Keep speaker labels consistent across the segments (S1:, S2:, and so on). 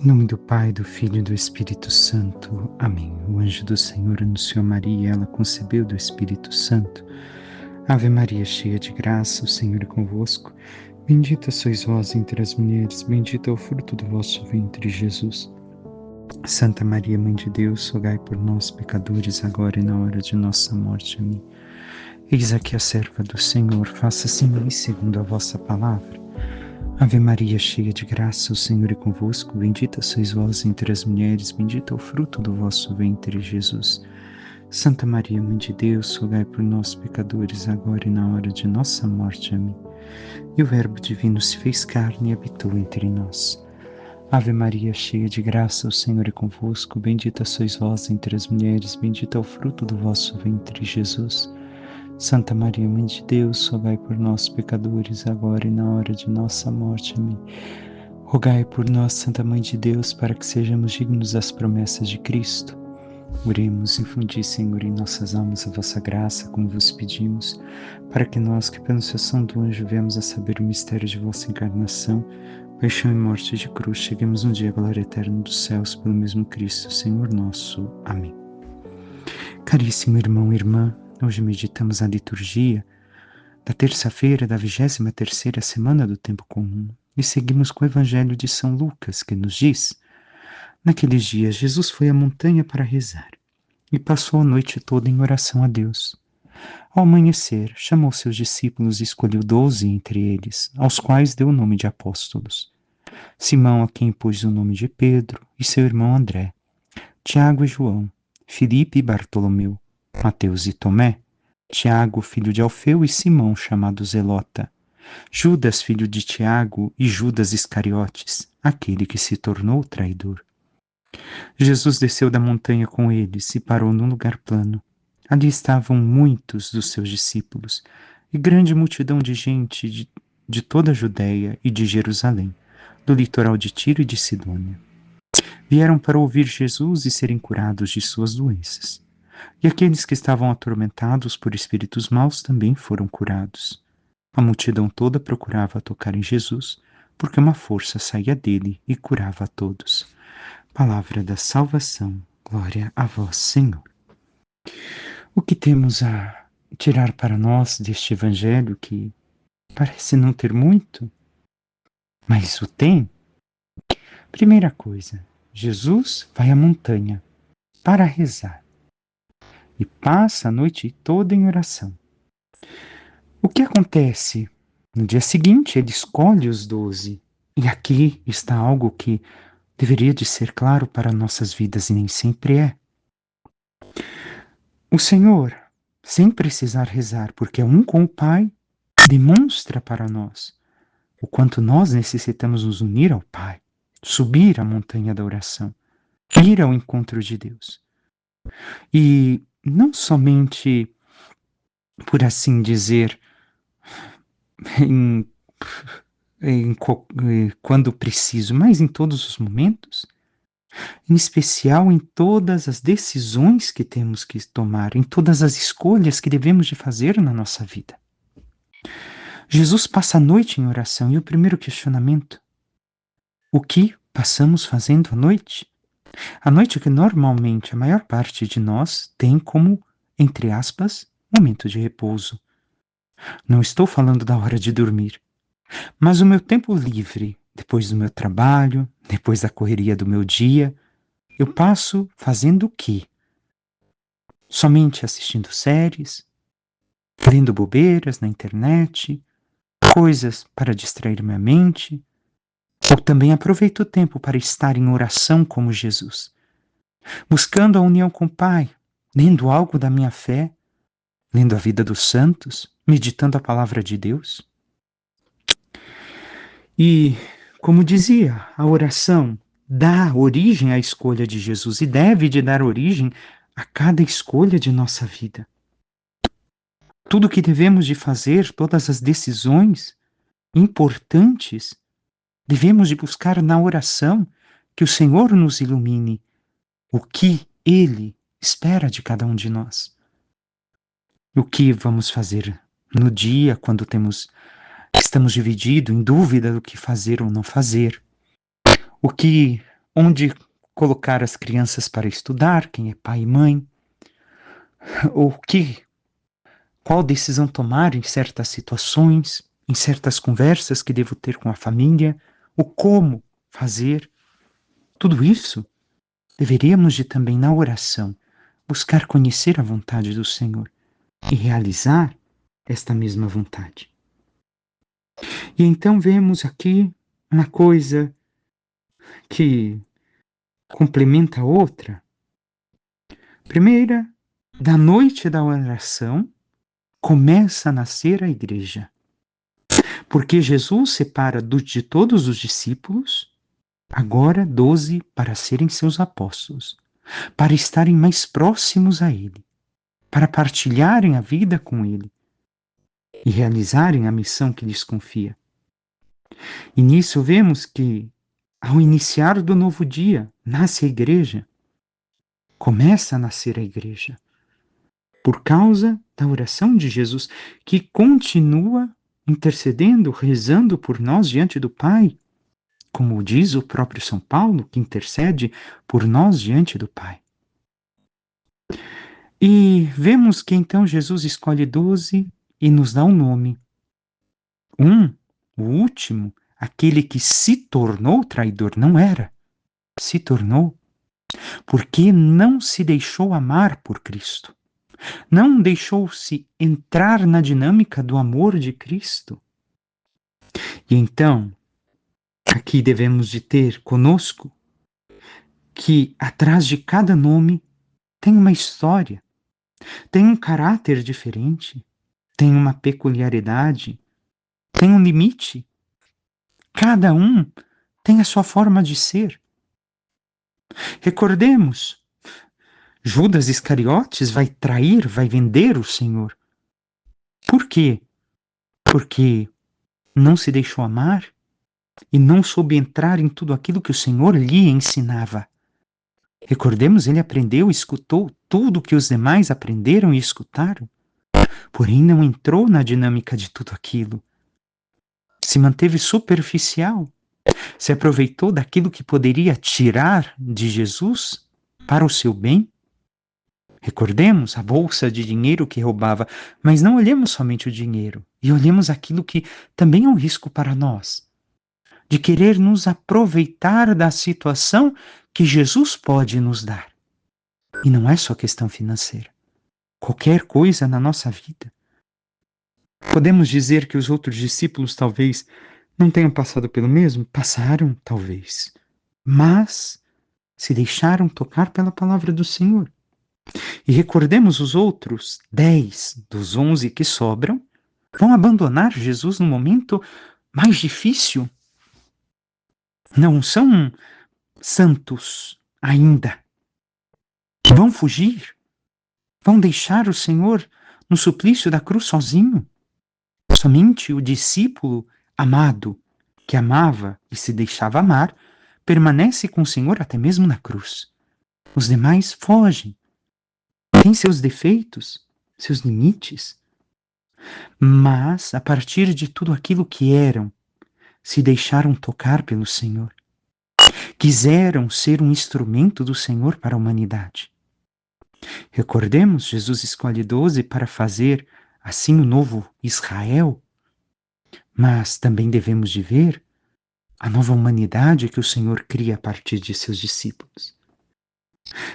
S1: Em nome do Pai, do Filho e do Espírito Santo. Amém. O anjo do Senhor anunciou a Maria e ela concebeu do Espírito Santo. Ave Maria, cheia de graça, o Senhor é convosco. Bendita sois vós entre as mulheres, bendito é o fruto do vosso ventre, Jesus. Santa Maria, Mãe de Deus, rogai por nós, pecadores, agora e na hora de nossa morte. Amém. Eis aqui a serva do Senhor, faça-se em mim segundo a vossa palavra. Ave Maria, cheia de graça, o Senhor é convosco, bendita sois vós entre as mulheres, bendito é o fruto do vosso ventre, Jesus. Santa Maria, Mãe de Deus, rogai por nós, pecadores, agora e na hora de nossa morte. Amém. E o Verbo divino se fez carne e habitou entre nós. Ave Maria, cheia de graça, o Senhor é convosco, bendita sois vós entre as mulheres, bendito é o fruto do vosso ventre, Jesus. Santa Maria, Mãe de Deus, rogai por nós, pecadores, agora e na hora de nossa morte. Amém. Rogai por nós, Santa Mãe de Deus, para que sejamos dignos das promessas de Cristo. Oremos, infundi, Senhor, em nossas almas a vossa graça, como vos pedimos, para que nós, que pela anunciação do anjo viemos a saber o mistério de vossa encarnação, paixão e morte de cruz, cheguemos um dia à glória eterna dos céus, pelo mesmo Cristo, Senhor nosso. Amém. Caríssimo irmão e irmã, hoje meditamos a liturgia da terça-feira da 23ª semana do Tempo Comum e seguimos com o Evangelho de São Lucas, que nos diz: naqueles dias Jesus foi à montanha para rezar e passou a noite toda em oração a Deus. Ao amanhecer, chamou seus discípulos e escolheu 12 entre eles, aos quais deu o nome de apóstolos: Simão, a quem pôs o nome de Pedro, e seu irmão André, Tiago e João, Filipe e Bartolomeu, Mateus e Tomé, Tiago, filho de Alfeu, e Simão, chamado Zelota, Judas, filho de Tiago, e Judas Iscariotes, aquele que se tornou traidor. Jesus desceu da montanha com eles e parou num lugar plano. Ali estavam muitos dos seus discípulos e grande multidão de gente de toda a Judéia e de Jerusalém, do litoral de Tiro e de Sidônia. Vieram para ouvir Jesus e serem curados de suas doenças. E aqueles que estavam atormentados por espíritos maus também foram curados. A multidão toda procurava tocar em Jesus, porque uma força saía dele e curava a todos. Palavra da salvação, glória a vós, Senhor. O que temos a tirar para nós deste evangelho, que parece não ter muito, mas o tem? Primeira coisa, Jesus vai à montanha para rezar e passa a noite toda em oração. O que acontece? No dia seguinte, ele escolhe os 12. E aqui está algo que deveria de ser claro para nossas vidas e nem sempre é. O Senhor, sem precisar rezar, porque é um com o Pai, demonstra para nós o quanto nós necessitamos nos unir ao Pai, subir a montanha da oração, ir ao encontro de Deus. E não somente, por assim dizer, quando preciso, mas em todos os momentos, em especial em todas as decisões que temos que tomar, em todas as escolhas que devemos de fazer na nossa vida. Jesus passa a noite em oração e o primeiro questionamento: o que passamos fazendo à noite? A noite que normalmente a maior parte de nós tem como, entre aspas, momento de repouso. Não estou falando da hora de dormir, mas o meu tempo livre, depois do meu trabalho, depois da correria do meu dia, eu passo fazendo o quê? Somente assistindo séries, vendo bobeiras na internet, coisas para distrair minha mente, ou também aproveito o tempo para estar em oração como Jesus, buscando a união com o Pai, lendo algo da minha fé, lendo a vida dos santos, meditando a palavra de Deus. E, como dizia, a oração dá origem à escolha de Jesus e deve de dar origem a cada escolha de nossa vida. Tudo o que devemos de fazer, todas as decisões importantes, devemos de buscar na oração que o Senhor nos ilumine o que Ele espera de cada um de nós. O que vamos fazer no dia quando estamos divididos, em dúvida do que fazer ou não fazer. onde colocar as crianças para estudar, quem é pai e mãe, ou qual decisão tomar em certas situações, em certas conversas que devo ter com a família, o como fazer. Tudo isso deveríamos de também na oração buscar conhecer a vontade do Senhor e realizar esta mesma vontade. E então vemos aqui uma coisa que complementa a outra. Primeira, da noite da oração começa a nascer a igreja. Porque Jesus separa de todos os discípulos, agora 12 para serem seus apóstolos, para estarem mais próximos a Ele, para partilharem a vida com Ele e realizarem a missão que lhes confia. E nisso vemos que, ao iniciar do novo dia, nasce a igreja, começa a nascer a igreja, por causa da oração de Jesus, que continua intercedendo, rezando por nós diante do Pai, como diz o próprio São Paulo, que intercede por nós diante do Pai. E vemos que então Jesus escolhe 12 e nos dá um nome. O último, aquele que se tornou traidor, não era, se tornou, porque não se deixou amar por Cristo. Não deixou-se entrar na dinâmica do amor de Cristo. E então, aqui devemos de ter conosco que atrás de cada nome tem uma história, tem um caráter diferente, tem uma peculiaridade, tem um limite. Cada um tem a sua forma de ser. Recordemos, Judas Iscariotes vai trair, vai vender o Senhor. Por quê? Porque não se deixou amar e não soube entrar em tudo aquilo que o Senhor lhe ensinava. Recordemos, ele aprendeu, escutou tudo que os demais aprenderam e escutaram, porém não entrou na dinâmica de tudo aquilo. Se manteve superficial, se aproveitou daquilo que poderia tirar de Jesus para o seu bem. Recordemos a bolsa de dinheiro que roubava, mas não olhemos somente o dinheiro, e olhemos aquilo que também é um risco para nós, de querer nos aproveitar da situação que Jesus pode nos dar. E não é só questão financeira. Qualquer coisa na nossa vida. Podemos dizer que os outros discípulos talvez não tenham passado pelo mesmo? Passaram, talvez. Mas se deixaram tocar pela palavra do Senhor. E recordemos os outros 10 dos 11 que sobram vão abandonar Jesus no momento mais difícil. Não são santos ainda. Vão fugir. Vão deixar o Senhor no suplício da cruz sozinho. Somente o discípulo amado, que amava e se deixava amar, permanece com o Senhor até mesmo na cruz. Os demais fogem. Têm seus defeitos, seus limites. Mas, a partir de tudo aquilo que eram, se deixaram tocar pelo Senhor. Quiseram ser um instrumento do Senhor para a humanidade. Recordemos, Jesus escolhe 12 para fazer assim o novo Israel, mas também devemos de ver a nova humanidade que o Senhor cria a partir de seus discípulos.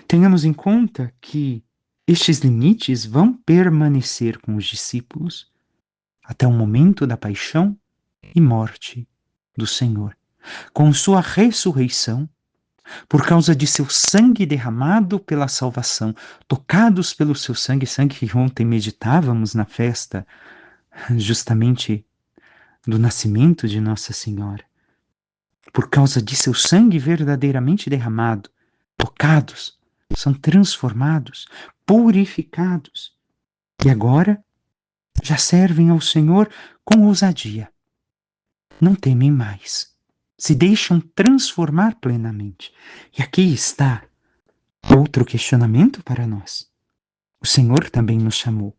S1: Tenhamos em conta que estes limites vão permanecer com os discípulos até o momento da paixão e morte do Senhor, com sua ressurreição, por causa de seu sangue derramado pela salvação, tocados pelo seu sangue, sangue que ontem meditávamos na festa justamente do nascimento de Nossa Senhora. Por causa de seu sangue verdadeiramente derramado, tocados, são transformados, purificados. E agora já servem ao Senhor com ousadia. Não temem mais. Se deixam transformar plenamente. E aqui está outro questionamento para nós. O Senhor também nos chamou.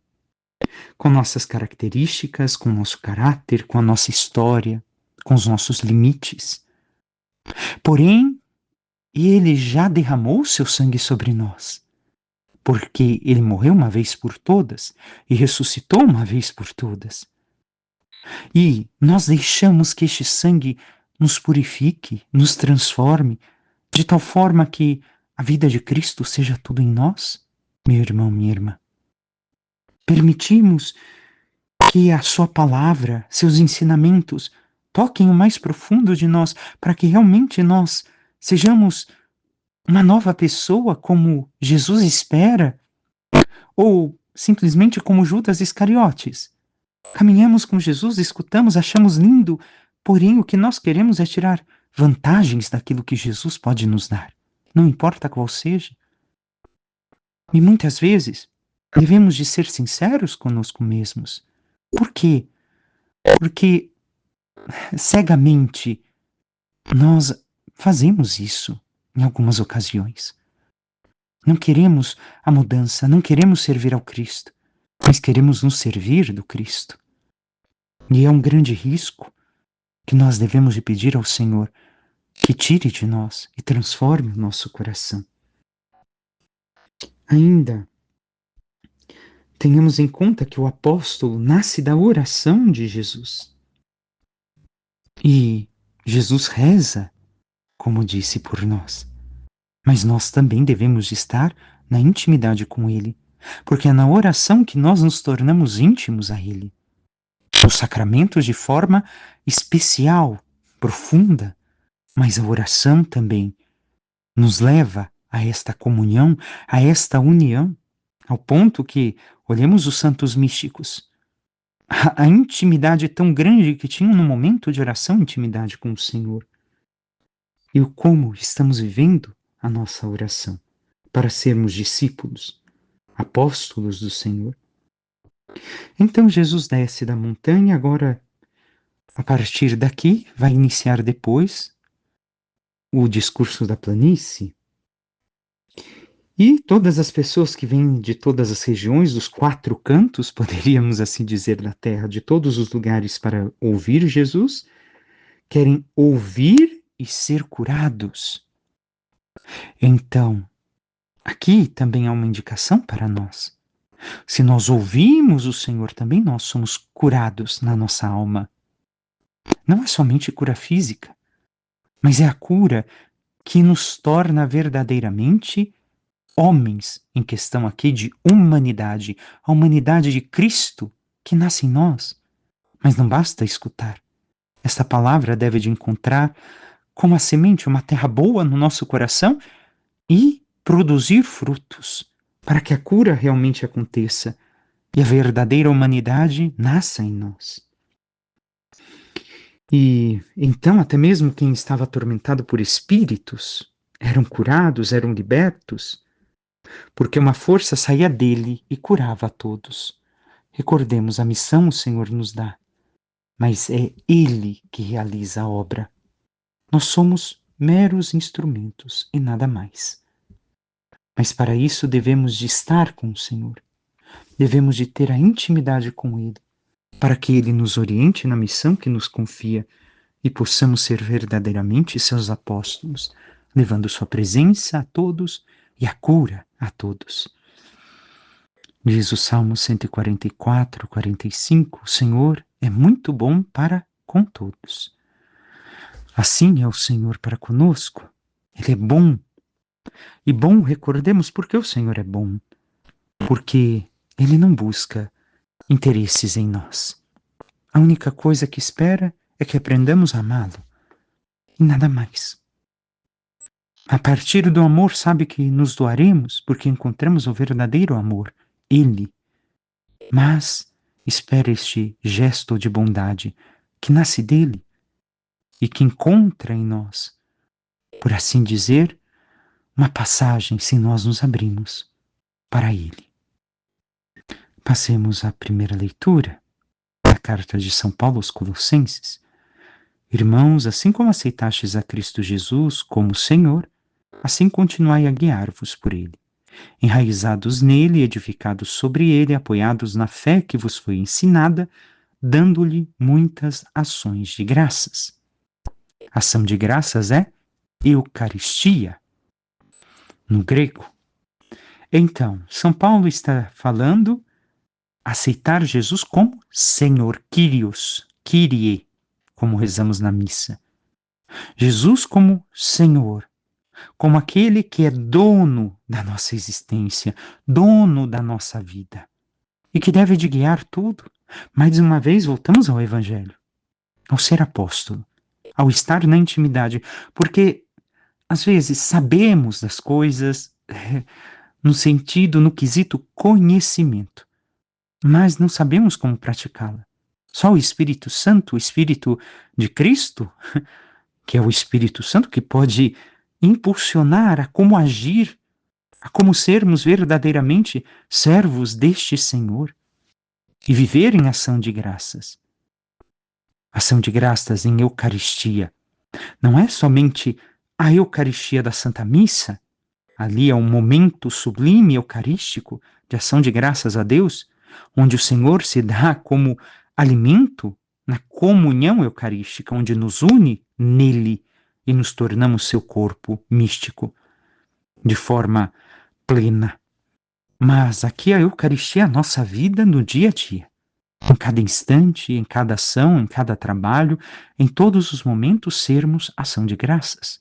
S1: Com nossas características, com o nosso caráter, com a nossa história, com os nossos limites. Porém, ele já derramou seu sangue sobre nós, porque ele morreu uma vez por todas e ressuscitou uma vez por todas. E nós deixamos que este sangue nos purifique, nos transforme, de tal forma que a vida de Cristo seja tudo em nós, meu irmão, minha irmã. Permitimos que a sua palavra, seus ensinamentos, toquem o mais profundo de nós, para que realmente nós sejamos uma nova pessoa como Jesus espera, ou simplesmente como Judas Iscariotes. Caminhamos com Jesus, escutamos, achamos lindo, porém o que nós queremos é tirar vantagens daquilo que Jesus pode nos dar, não importa qual seja. E muitas vezes devemos de ser sinceros conosco mesmos. Por quê? Porque cegamente nós fazemos isso em algumas ocasiões. Não queremos a mudança, não queremos servir ao Cristo, mas queremos nos servir do Cristo. E é um grande risco que nós devemos de pedir ao Senhor que tire de nós e transforme o nosso coração. Ainda tenhamos em conta que o apóstolo nasce da oração de Jesus. E Jesus reza, como disse, por nós. Mas nós também devemos estar na intimidade com Ele, porque é na oração que nós nos tornamos íntimos a Ele. Os sacramentos de forma especial, profunda, mas a oração também nos leva a esta comunhão, a esta união, ao ponto que, olhemos os santos místicos, a intimidade tão grande que tinham no momento de oração, intimidade com o Senhor. E o como estamos vivendo a nossa oração para sermos discípulos, apóstolos do Senhor. Então Jesus desce da montanha, agora a partir daqui vai iniciar depois o discurso da planície. E todas as pessoas que vêm de todas as regiões, dos 4 cantos, poderíamos assim dizer, da terra, de todos os lugares para ouvir Jesus, querem ouvir e ser curados. Então, aqui também há uma indicação para nós. Se nós ouvimos o Senhor, também nós somos curados na nossa alma. Não é somente cura física, mas é a cura que nos torna verdadeiramente homens, em questão aqui de humanidade, a humanidade de Cristo que nasce em nós. Mas não basta escutar. Esta palavra deve de encontrar como a semente uma terra boa no nosso coração e produzir frutos, para que a cura realmente aconteça e a verdadeira humanidade nasça em nós. E então até mesmo quem estava atormentado por espíritos eram curados, eram libertos, porque uma força saía dele e curava a todos. Recordemos, a missão o Senhor nos dá, mas é Ele que realiza a obra. Nós somos meros instrumentos e nada mais. Mas para isso devemos de estar com o Senhor. Devemos de ter a intimidade com Ele, para que Ele nos oriente na missão que nos confia e possamos ser verdadeiramente seus apóstolos, levando sua presença a todos e a cura a todos. Diz o Salmo 144, 45, o Senhor é muito bom para com todos. Assim é o Senhor para conosco. Ele é bom. E bom, recordemos, porque o Senhor é bom. Porque Ele não busca interesses em nós. A única coisa que espera é que aprendamos a amá-lo. E nada mais. A partir do amor, sabe que nos doaremos porque encontramos o verdadeiro amor, Ele. Mas espera este gesto de bondade que nasce dele e que encontra em nós, por assim dizer, uma passagem se nós nos abrimos para ele. Passemos à primeira leitura da carta de São Paulo aos Colossenses. Irmãos, assim como aceitastes a Cristo Jesus como Senhor, assim continuai a guiar-vos por ele, enraizados nele, edificados sobre ele, apoiados na fé que vos foi ensinada, dando-lhe muitas ações de graças. Ação de graças é Eucaristia, no grego. Então, São Paulo está falando aceitar Jesus como Senhor, Kyrios, Kyrie, como rezamos na missa. Jesus como Senhor, como aquele que é dono da nossa existência, dono da nossa vida e que deve de guiar tudo. Mais uma vez, voltamos ao Evangelho, ao ser apóstolo, ao estar na intimidade, porque às vezes sabemos das coisas no sentido, no quesito conhecimento, mas não sabemos como praticá-la. Só o Espírito Santo, o Espírito de Cristo, que é o Espírito Santo que pode impulsionar a como agir, a como sermos verdadeiramente servos deste Senhor e viver em ação de graças. Ação de graças em Eucaristia. Não é somente a Eucaristia da Santa Missa, ali é um momento sublime eucarístico de ação de graças a Deus, onde o Senhor se dá como alimento na comunhão eucarística, onde nos une nele e nos tornamos seu corpo místico de forma plena. Mas aqui a Eucaristia é a nossa vida no dia a dia. Em cada instante, em cada ação, em cada trabalho, em todos os momentos sermos ação de graças.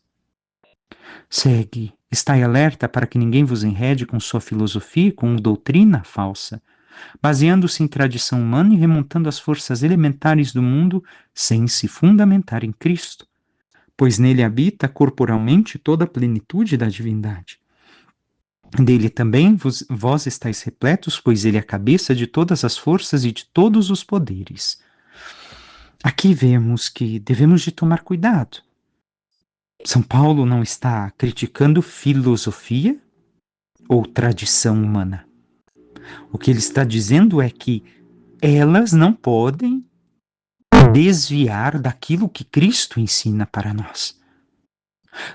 S1: Segue, estai alerta para que ninguém vos enrede com sua filosofia e com doutrina falsa, baseando-se em tradição humana e remontando as forças elementares do mundo sem se fundamentar em Cristo, pois nele habita corporalmente toda a plenitude da divindade. Dele também vós estáis repletos, pois ele é a cabeça de todas as forças e de todos os poderes. Aqui vemos que devemos de tomar cuidado. São Paulo não está criticando filosofia ou tradição humana. O que ele está dizendo é que elas não podem desviar daquilo que Cristo ensina para nós.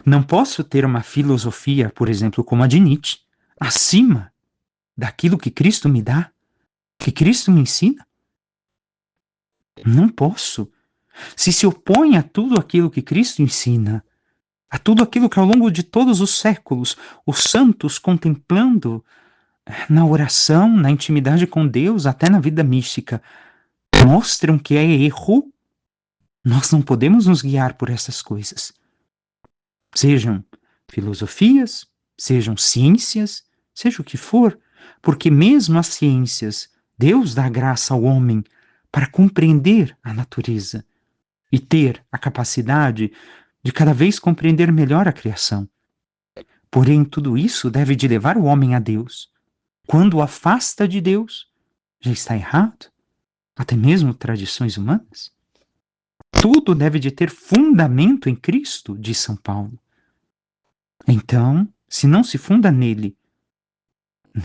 S1: Não posso ter uma filosofia, por exemplo, como a de Nietzsche, acima daquilo que Cristo me dá, que Cristo me ensina. Não posso. Se opõe a tudo aquilo que Cristo ensina, a tudo aquilo que ao longo de todos os séculos os santos contemplando na oração, na intimidade com Deus, até na vida mística, mostram que é erro, nós não podemos nos guiar por essas coisas. Sejam filosofias, sejam ciências, seja o que for, porque mesmo as ciências, Deus dá graça ao homem para compreender a natureza e ter a capacidade de cada vez compreender melhor a criação. Porém, tudo isso deve de levar o homem a Deus. Quando o afasta de Deus, já está errado, até mesmo tradições humanas. Tudo deve de ter fundamento em Cristo, diz São Paulo. Então, se não se funda nele,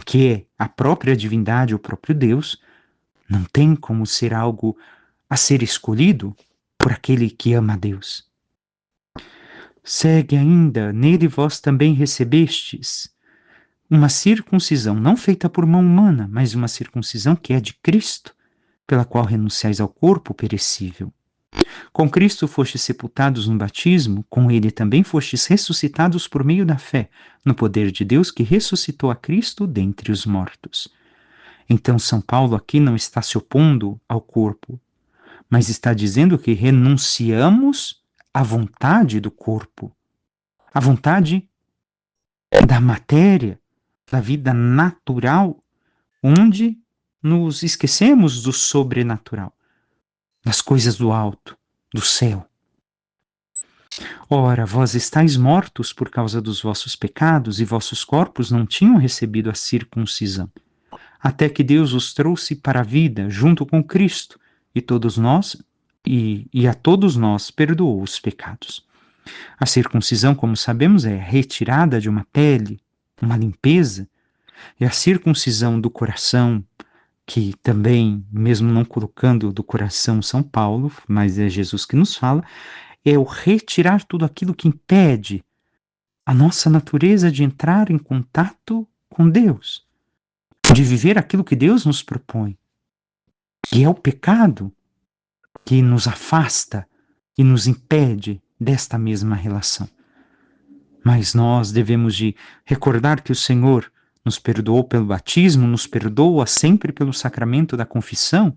S1: que é a própria divindade, o próprio Deus, não tem como ser algo a ser escolhido por aquele que ama a Deus. Segue ainda, nele vós também recebestes uma circuncisão, não feita por mão humana, mas uma circuncisão que é de Cristo, pela qual renunciais ao corpo perecível. Com Cristo fostes sepultados no batismo, com ele também fostes ressuscitados por meio da fé, no poder de Deus que ressuscitou a Cristo dentre os mortos. Então São Paulo aqui não está se opondo ao corpo, mas está dizendo que renunciamos à vontade do corpo, à vontade da matéria, da vida natural, onde nos esquecemos do sobrenatural, das coisas do alto, do céu. Ora, vós estáis mortos por causa dos vossos pecados, e vossos corpos não tinham recebido a circuncisão, até que Deus os trouxe para a vida junto com Cristo, e todos nós e a todos nós perdoou os pecados. A circuncisão, como sabemos, é a retirada de uma pele, uma limpeza, é a circuncisão do coração, que também, mesmo não colocando do coração São Paulo, mas é Jesus que nos fala, é o retirar tudo aquilo que impede a nossa natureza de entrar em contato com Deus, de viver aquilo que Deus nos propõe, que é o pecado que nos afasta e nos impede desta mesma relação. Mas nós devemos de recordar que o Senhor nos perdoou pelo batismo, nos perdoa sempre pelo sacramento da confissão,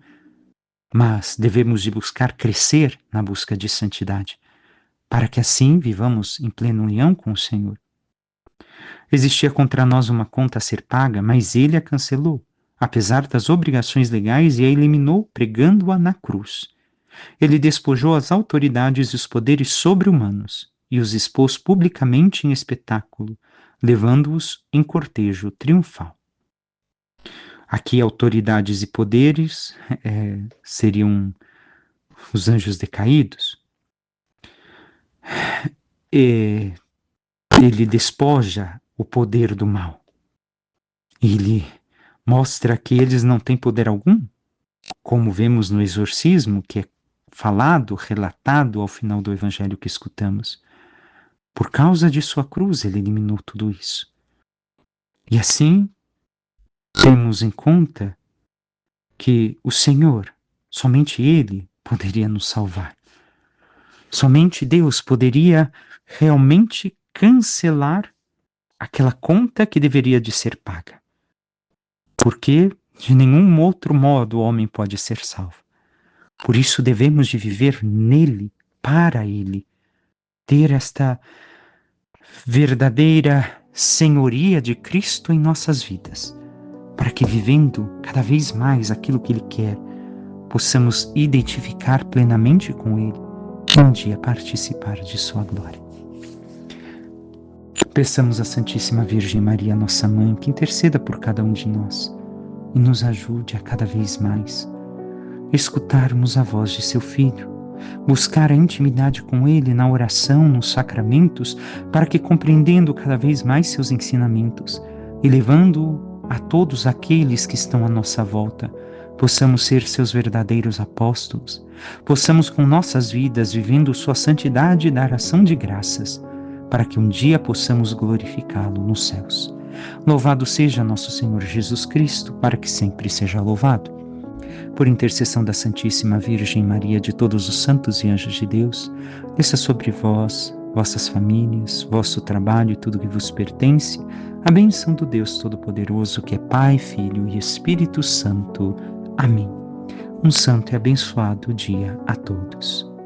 S1: mas devemos de buscar crescer na busca de santidade, para que assim vivamos em plena união com o Senhor. Existia contra nós uma conta a ser paga, mas ele a cancelou, apesar das obrigações legais, e a eliminou pregando-a na cruz. Ele despojou as autoridades e os poderes sobre-humanos e os expôs publicamente em espetáculo, levando-os em cortejo triunfal. Aqui, autoridades e poderes seriam os anjos decaídos. E ele despoja o poder do mal. Ele mostra que eles não têm poder algum, como vemos no exorcismo, que é falado, relatado ao final do evangelho que escutamos. Por causa de sua cruz, ele eliminou tudo isso. E assim, temos em conta que o Senhor, somente Ele, poderia nos salvar. Somente Deus poderia realmente cancelar aquela conta que deveria de ser paga. Porque de nenhum outro modo o homem pode ser salvo. Por isso devemos de viver nele, para Ele, ter esta verdadeira senhoria de Cristo em nossas vidas, para que, vivendo cada vez mais aquilo que Ele quer, possamos identificar plenamente com Ele e um dia participar de sua glória. Peçamos à Santíssima Virgem Maria, nossa Mãe, que interceda por cada um de nós e nos ajude a cada vez mais escutarmos a voz de seu Filho, buscar a intimidade com Ele na oração, nos sacramentos, para que, compreendendo cada vez mais seus ensinamentos e levando-o a todos aqueles que estão à nossa volta, possamos ser seus verdadeiros apóstolos, possamos com nossas vidas, vivendo sua santidade, dar ação de graças, para que um dia possamos glorificá-lo nos céus. Louvado seja nosso Senhor Jesus Cristo, para que sempre seja louvado. Por intercessão da Santíssima Virgem Maria, de todos os santos e anjos de Deus, desça sobre vós, vossas famílias, vosso trabalho e tudo que vos pertence, a bênção do Deus Todo-Poderoso, que é Pai, Filho e Espírito Santo. Amém. Um santo e abençoado dia a todos.